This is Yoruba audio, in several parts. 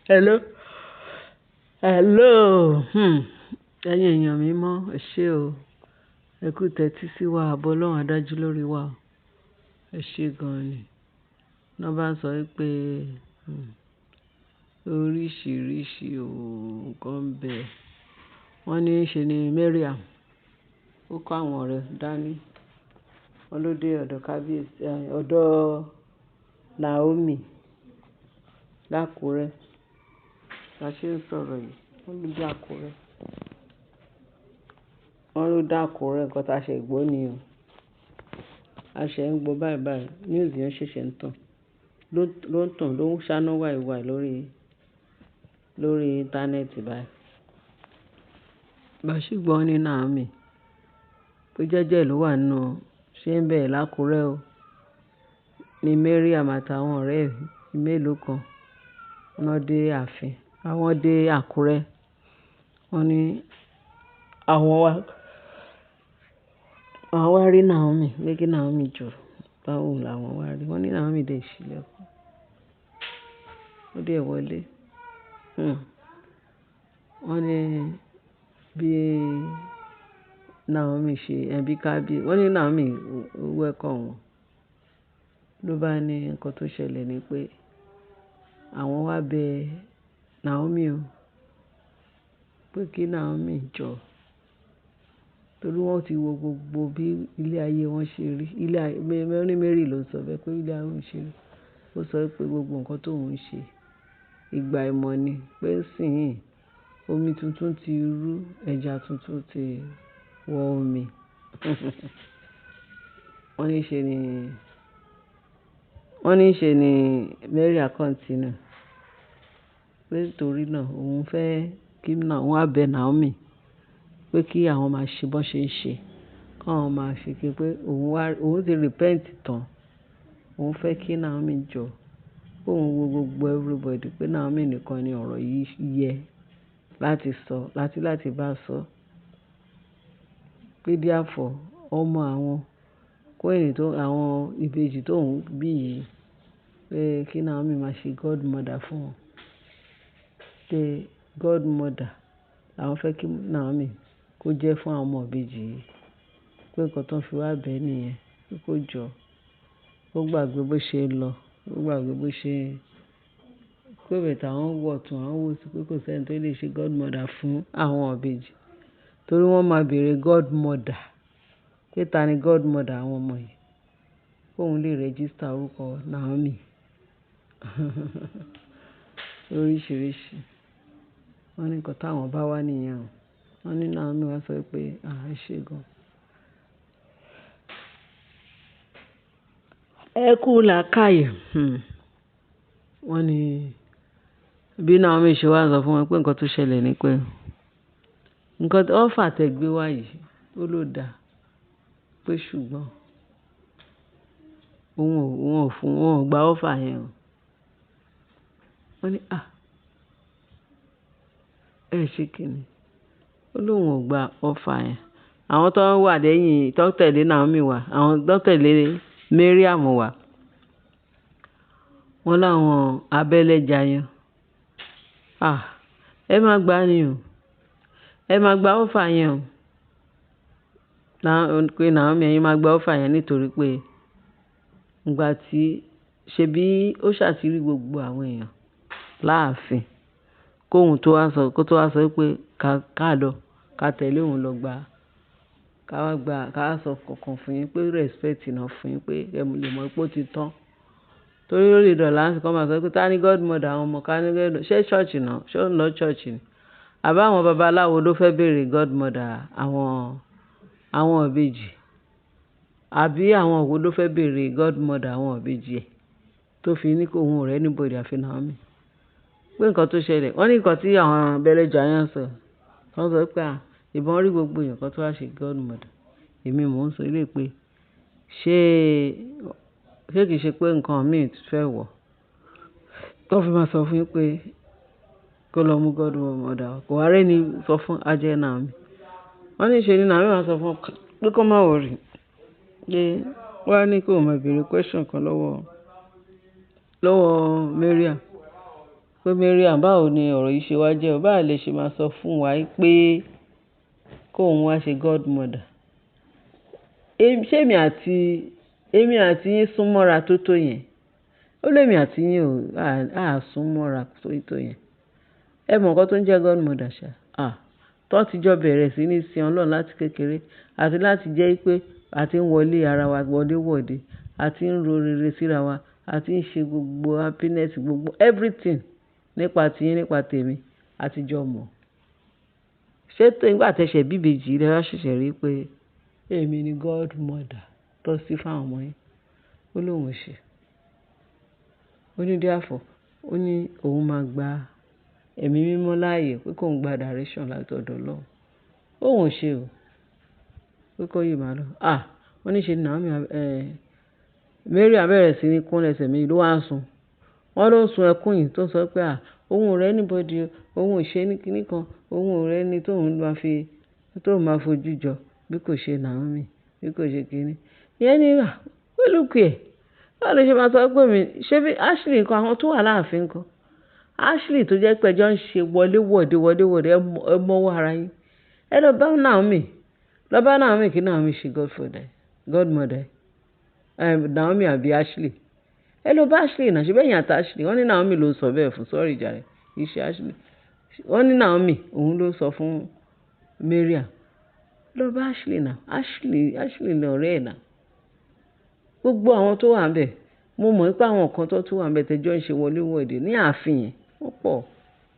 Hello. Hello. Ẹ̀yin èèyàn mi mọ́, ẹ ṣé o. Ẹ kú tẹ́tí sí wa, ààbò Ọlọ́run á dájú lórí wa o. Ẹ ṣé gan-an ni. Wọ́n bá ń sọ wípé oríṣiríṣi nǹkan ń bẹ. Wọ́n ní ṣe ni Mariam, ó kó àwọn ọ̀rẹ́ dání. Wọ́n ló dé ọ̀dọ̀ kábíyèsí, ọ̀dọ̀ Naomi lákùrẹ́. Bá ṣe ń sọ̀rọ̀ yìí, wọ́n ló dé Àkúrẹ́. Wọ́n ló dé Àkúrẹ́, nǹkan tá a ṣe gbọ́ ni o. A ṣe ń gbọ́ báyìí báyìí, news yẹn ṣẹ̀ṣẹ̀ ń tàn. Ló ń tàn, ló ń ṣáná wàìwàì lórí íńtánẹ́ẹ̀tì báyìí. Bá ṣe gbọ́ ní Naomi, pé jẹ́jẹ́ ló wà nínú ṣé ń bẹ̀ lákùrẹ́ o. Ni Mariam àtàwọn ọ̀rẹ́ mélòó kan wọ́n dé ààfin. Àwọn dé Àkúrẹ́. Wọ́n ní àwọn wá rí Naomi, pé kí Naomi jọ báwo làwọn wá rí. Wọ́n ní Naomi dẹ̀ ṣílẹ̀kùn. Ó dẹ̀ wọlé. Wọ́n ní bí Naomi ṣe ẹbí kábíyèsí. Wọ́n ní Naomi welcome wọn. Ló bá ní nǹkan tó ṣẹlẹ̀ ni pé àwọn wá bẹ Naomi o, pé kí Naomi jọ. Torí wọ́n ti wo gbogbo bí ilé ayé wọn ṣe rí. Mary ló sọ bẹ́ẹ̀ pé ilé ayé wọn ṣe rí. Ó sọ pé gbogbo nǹkan tó ń ṣe ìgbà ìmọ̀ ni, pé sìn omi tuntun ti rú, ẹja tuntun ti wọ omi. Wọ́n ní ṣe ni Mary continue. Pé torí náà òun fẹ́ kí òun á bẹ Naomi pé kí àwọn máa ṣe bọ́n ṣe ń ṣe. Kí àwọn máa fi kí pé òun ti repent tán. Òun fẹ́ kí Naomi jọ. Òun wo gbogbo everybody pé Naomi nìkan ni ọ̀rọ̀ yìí yẹ láti sọ, láti bá sọ. Pé therefore ọmọ àwọn àwọn ìbejì tó ń bí yìí, pé kí Naomi máa ṣe godmother fún wọn. Pé godmother làwọn fẹ́ kí Naomi kó jẹ́ fún àwọn ọmọ ìbejì yìí. Pé nǹkan tó ń fi wá bẹ́ẹ̀ nìyẹn. Pé kó jọ. Ó gbàgbé bó ṣe lọ. Ó gbàgbé bó ṣe pé bẹ̀tà àwọn wọ̀ tún àwọn wò sí pé kò sẹ́ni tó lè ṣe godmother fún àwọn ìbejì. Torí wọ́n máa bèèrè godmother. Pé ta ni godmother àwọn ọmọ yìí. Kóun lè register orúkọ Naomi. Oríṣiríṣi. Wọ́n ní nǹkan táwọn bá wá nìyẹn o. Wọ́n ní Naomi wá sọ pé ẹ ṣé gan. Ẹ kú làákàyè. Wọ́n ní bí Naomi ṣe wá sọ fún wọn pé nǹkan tó ṣẹlẹ̀ ni pé nǹkan tó fà tẹ́ gbé wá yìí ó ló dà. Pé ṣùgbọ́n òun ò gba offer yẹn o. Wọ́n ní ẹ ṣe kíni. Ó lóun ò gba offer yẹn. Àwọn tó wà lẹ́yìn tó tẹ̀lé Naomi wá, àwọn tó tẹ̀lé Mariam wá. Wọ́n láwọn abẹ́lẹ́jà yẹn. Ẹ máa gbà ni o. Ẹ máa gba offer yẹn o. Pé Naomi ẹ̀yin máa gba offer yẹn nítorí pé ìgbà tí ṣe bí ó ṣàtìrí gbogbo àwọn èèyàn láàfin. Kó tó wá sọ pé ká lọ, ká tẹ̀lé òun lọ ká sọ kankan fún yín pé respect náà fún yín pé ẹ lè mọ̀ pé ó ti tán. Torí ó lè dọ̀la láti kọ́ máa sọ pé ta ni godmother àwọn ọmọ ká ní godmother. Ṣé church náà? Ṣé ó ń lọ church ni? Àbá àwọn babaláwo ló fẹ́ bèèrè godmother àwọn ìbejì. Àbí àwọn wo ló fẹ́ bèèrè godmother àwọn ìbejì ẹ̀ tó fi ní kó òun rẹ̀ anybody àfi Naomi. Pé nǹkan tó ṣẹlẹ̀. Wọ́n ní nǹkan tí àwọn abẹ́lẹ́jà yẹn sọ. Wọ́n sọ pé ìbọn rí gbogbo èèyàn kan tó wá ṣe godmother. Èmi mò ń sọ ilé pé ṣé kìí ṣe pé nǹkan míì fẹ́ wọ̀. Tó fi máa sọ fún yín pé kó lọ mú godmother. Kò wá rẹ́ni sọ fún ajẹ́ Naomi. Wọ́n ní ṣe ni Naomi máa sọ fún pé kó má worry. Pé wọ́n á ní kó máa bèèrè question kan lọ́wọ́ Mariam. pé Mariam báwo ni ọ̀rọ̀ yìí ṣe wá jẹ́ o, báwo lè ṣe máa sọ fún wa pé kóun wá ṣe godmother. Ṣé èmi àti yín súnmọ́ra tó yẹn? Ó lémi àti yín ò súnmọ́ra tó yẹn. Ẹ mọ̀ nǹkan tó ń jẹ́ godmother ṣá. Tó ti jọ bẹ̀rẹ̀ sí ní sin Ọlọ́run láti kékeré àti láti jẹ́ pé a ti ń wọlé ara wa wọléwọ̀de, a ti ń ro rere síra wa, a ti ń ṣe gbogbo happiness gbogbo everything nípa tiyín nípa tèmi a ti jọ mọ̀. Ṣé nígbà tẹ̀ṣẹ̀ bíbejì lẹ wá ṣẹ̀ṣẹ̀ rí pé èmi ni godmother tọ́ sí fáwọn ọmọ yín? Ó lóun ò ṣe. Ó ní therefore, ó ní òun máa gba ẹ̀mí mímọ́ láàyè pé kóun gba direction láti ọ̀dọ̀ Ọlọ́run. Òun ò ṣe o. Pé kó yìí máa lọ. Wọ́n ní ṣe ni Mariam bẹ̀rẹ̀ sí ní kúnlẹ̀ ẹsẹ̀ méjì ló wá ń sun. Wọ́n ló ń sun ẹkún yìí tó sọ pé òun ò rẹ́ anybody o, òun ò ṣe ní kinní kan, òun ò rẹ́ ẹni tóun máa fojú jọ bí kò ṣe Naomi, bí kò ṣe kinní. Ìyẹn ni pẹ̀lúkù ẹ̀. Báwo ló ṣe máa sọ pé mi ṣé bí Ashley nǹkan àwọn tó wà láàfin kan? Ashley tó jẹ́ pé ẹjọ́ ń ṣe wọléwọ̀de ẹ mọ́wọ́ ara yín. Ẹ lọ bá Naomi. Lọ bá Naomi kí Naomi ṣe godmother. Naomi àbí Ashley. Ẹ lọ bá Ashley náà ṣe bẹ́yìn àti Ashley. Wọ́n ní Naomi ló sọ bẹ́ẹ̀ fún sorry jàre. Iṣẹ́ Ashley. Wọ́n ní Naomi òun ló sọ fún Mariam. Lọ bá Ashley náà. Ashley ni ọ̀rẹ́ ẹ̀ náà. Gbogbo àwọn tó wà ńbẹ̀ mo mọ̀ pé àwọn kan tó tún wà ńbẹ̀ tẹ́jọ́ ń ṣe wọléwọ̀de ní ààfin yẹn wọ́n pọ̀.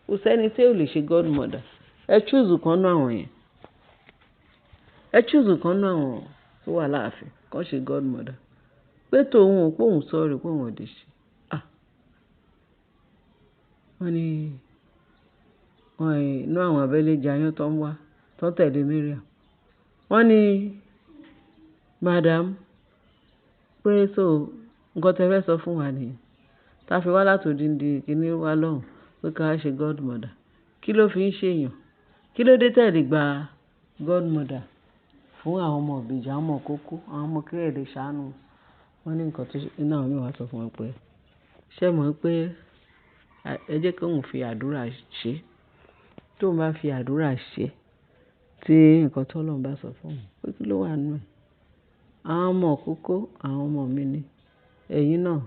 Kò sẹ́ni tí ò lè ṣe godmother. Ẹ choose kan nú àwọn yẹn. Ẹ choose kan nú àwọn tó wà láàfin kan ṣe godmother. Pé tòun ò pòun sọ̀rọ̀ pòun ò dé ṣe. Wọ́n ní inú àwọn abẹ́lé jayán tó ń wá tó tẹ̀lé Mariam. Wọ́n ní madam pé nǹkan tẹ́ fẹ́ sọ fún wa nìyẹn. Tá fi wá látòdìndí kíní wá lọ́hùn pé ká ṣe godmother. Kí ló fi ń ṣèyàn? Kí ló dé tẹ̀lé gba godmother fún àwọn ọmọ ìbejì, àwọn ọmọ kókó, àwọn ọmọ kéré ṣàánú? Wọ́n ní nǹkan tó iná mi wá sọ fún wọn pé ṣé mọ̀ pé ẹ jẹ́ kí òun fi àdúrà ṣe. Tó bá fi àdúrà ṣe tí nǹkan tó Ọlọ́run bá sọ fún òun pé kí ló wà nínú ẹ̀. Àwọn ọmọ kókó àwọn ọmọ mi ni. Ẹ̀yin náà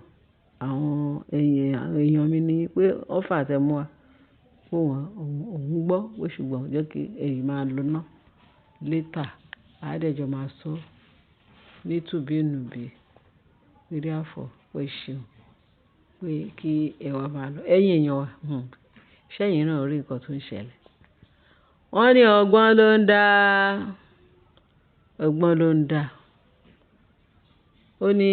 àwọn èèyàn mi ni pé ọ́fà tẹ mú wa fún wọn òun gbọ́ pé ṣùgbọ́n jẹ́ kí èyí máa lọ ná later àádẹ́jọ́ máa sọ nítùbínùbí lórí àfọ̀ pé ṣeun pé kí ẹ wá máa lọ. Ẹ̀yin èèyàn wa ṣẹ́yìn náà rí nǹkan tó ń ṣẹlẹ̀. Wọ́n ní ọgbọ́n ló ń dá. Ó ní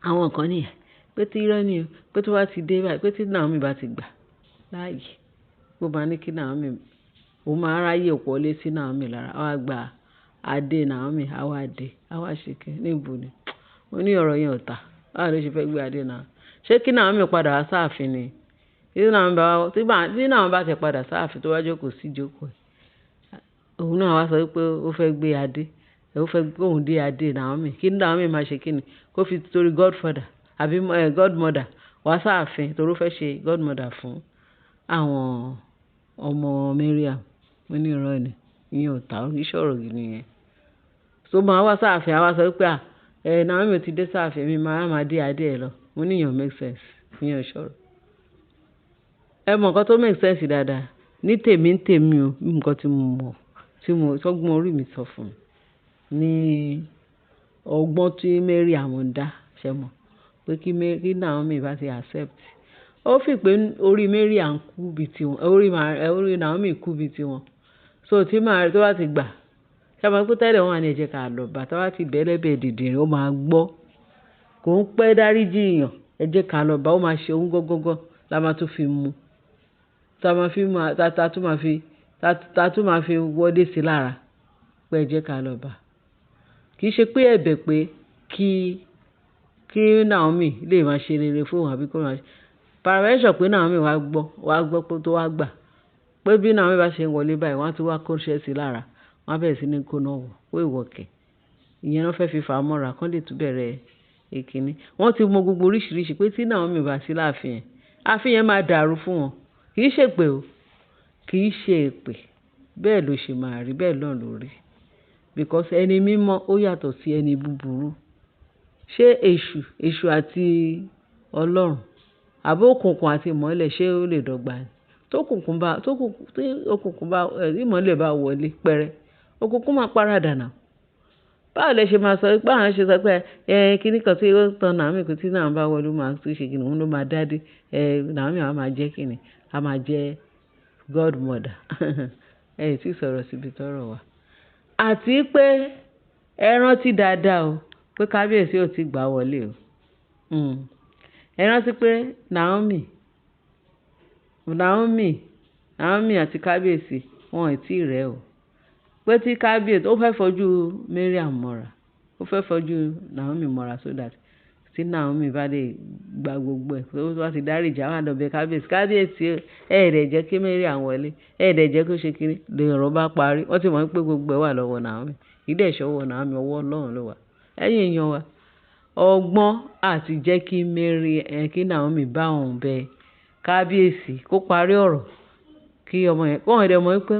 àwọn kan nìyẹn pé tí irọ́ ni o pé tó bá ti dé báyìí pé tí Naomi bá ti gbà láàyè bó bá ní kí Naomi ó máa ráyè wọlé sí Naomi lára á wá gba adé Naomi á wá dé á wá ṣe kí níbo ni. Ó ní ọ̀rọ̀ yẹn ò tà. Báwo ló ṣe fẹ́ gbé adé náà? Ṣé kí Naomi padà wá sáàfin ni? Tí Naomi bá ti padà sáàfin tó wá jókòó sí ìjókòó ẹ̀. Òun náà wá sọ pé ó fẹ́ gbé adé. Ó fẹ́ kóun dé adé Naomi. Kí Naomi máa ṣe kí ni? Kó fi torí godmother wá sáàfin torí ó fẹ́ ṣe godmother fún àwọn ọmọ Mariam. Mo ní irọ́ ni. Ìyẹn ò tà oríṣiríṣi ọ̀rọ̀ gidi nìyẹn. So máa wá sáàfin á wá sọ pé Naomi ti dé sáàfin mi máa dé adé ẹ̀ lọ. Mo ní ìyẹn make sense. Ìyẹn ò ṣọ̀rọ̀. Ẹ mọ̀ nǹkan tó make sense dáadáa. Ní tèmi o nǹkan tí mo mọ̀ tọ́gbọ́n orí mi sọ fún mi ní ọgbọ́n tí Mariam ń dá ṣe mọ̀ pé kí Naomi bá ti accept. Ó fi pé orí Mariam kú bí tiwọn orí Naomi kú bí tiwọn. So tí tó bá ti gbà ṣe mọ̀ pé tẹ́lẹ̀ wọn wà ní ẹ jẹ́ ká lọ bá tó bá ti bẹ́lẹ́bẹ̀ dìde ó máa gbọ́. Kò ń pẹ́ dáríjì èèyàn ẹ jẹ́ ká lọ bá ó máa ṣe òun gọ́gọ́gọ́ la máa tún fi mú. Ta tún máa fi wọlé sí lára pé ẹ jẹ́ ká lọ bá. Kì í ṣe pé ẹ̀bẹ̀ pé kí Naomi lè máa ṣe rere fún òun àbí kó máa ṣe. Paramẹ́ṣọ̀ pé Naomi wá gbọ́ pé tó wá gbà. Pé bí Naomi bá ṣe ń wọlé báyìí wọ́n á tún wá kó ṣẹ́ sí lára. Wọ́n á bẹ̀rẹ̀ sí ní kó náà wọ̀ pé ìwọ̀kẹ̀. Ìyẹn náà fẹ́ fi fà á mọ́ra kán lè tún bẹ̀rẹ̀ ìkíní. Wọ́n ti mọ gbogbo oríṣiríṣi pé tí Naomi bá sí láàfin yẹn ààfin yẹn máa dàrú fún wọn. Kì í ṣe èpè o, kì í ṣe èpè. Bẹ́ẹ̀ ló ṣe máa rí, bẹ́ẹ̀ náà ló rí. Because ẹni mímọ́ ó yàtọ̀ sí ẹni búburú. Ṣé èṣù àti Ọlọ́run, àbí òkùnkùn àti ìmọ́lẹ̀ ṣé ó lè dọ́gba ni? Ìmọ́lẹ̀ bá wọlé pẹ́rẹ́, òkùnkùn máa paradà náà. Báwo lẹ ṣe máa sọ pé àwọn ṣe sọ pé kíní kan tí ó tan Naomi kò tí Naomi bá wọlé máa tún ṣe kíni, òun ló máa dádé. Naomi á máa jẹ́ kíni, á máa jẹ́ godmother. Tí sọ̀rọ̀ síbi tọ́rọ̀ wà. Àti pé ẹ rántí dáadáa o pé kábíyèsí ò tí gbà wọlé o. Ẹ rántí pé Naomi àti kábíyèsí wọn ò tí rẹ̀ o. Pé tí kábíyèsí ó fẹ́ fojú Mariam mọ́ra, ó fẹ́ fojú Naomi mọ́ra so that tí Naomi bá lè gba gbogbo ẹ̀ tó bá ti dáríjì àwọn àdọ̀bẹ̀ kábíyèsí ẹ̀ẹ́dẹ̀ jẹ́ kí Mariam wọlé, ẹ̀ẹ́dẹ̀ jẹ́ kó ṣe kiri lè ọ̀rọ̀ bá parí. Wọ́n ti mọ̀ pé gbogbo ẹ̀ wà lọ́wọ́ Naomi. Ìdí ẹ̀ṣọ́wọ́ Naomi, ọwọ́ Ọlọ́run ló wà. Ẹ̀yin èèyàn wa, ọgbọ́n àti jẹ́ kí Naomi bá òun bẹ kábíyèsí kó parí ọ̀rọ̀ kí ọmọ yẹn kó ọ̀rẹ́ mọ̀ pé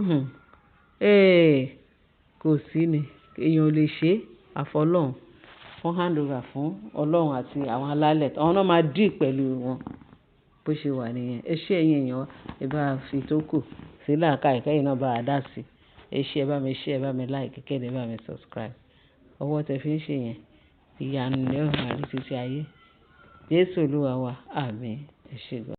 kò sí ni èèyàn ò lè ṣe àfọlọ́run. Wọ́n hand over fún Ọlọ́run àti àwọn alálẹ̀, àwọn náà máa dì pẹ̀lú wọn bó ṣe wà nìyẹn. Ẹ ṣé ẹ̀yin èèyàn wa, ẹ bá fi tó kù sí làákàyè kẹ́yìn náà bá a dá sí. Ẹ ṣé, ẹ bá mi share, ẹ bá mi like, kẹ́ni ẹ bá mi subscribe. Ọwọ́ tẹ fi ń ṣe yẹn, ìyanu ni ó máa rí títí ayé. Jésù Olúwa wa, àmín. Ẹ ṣé gan.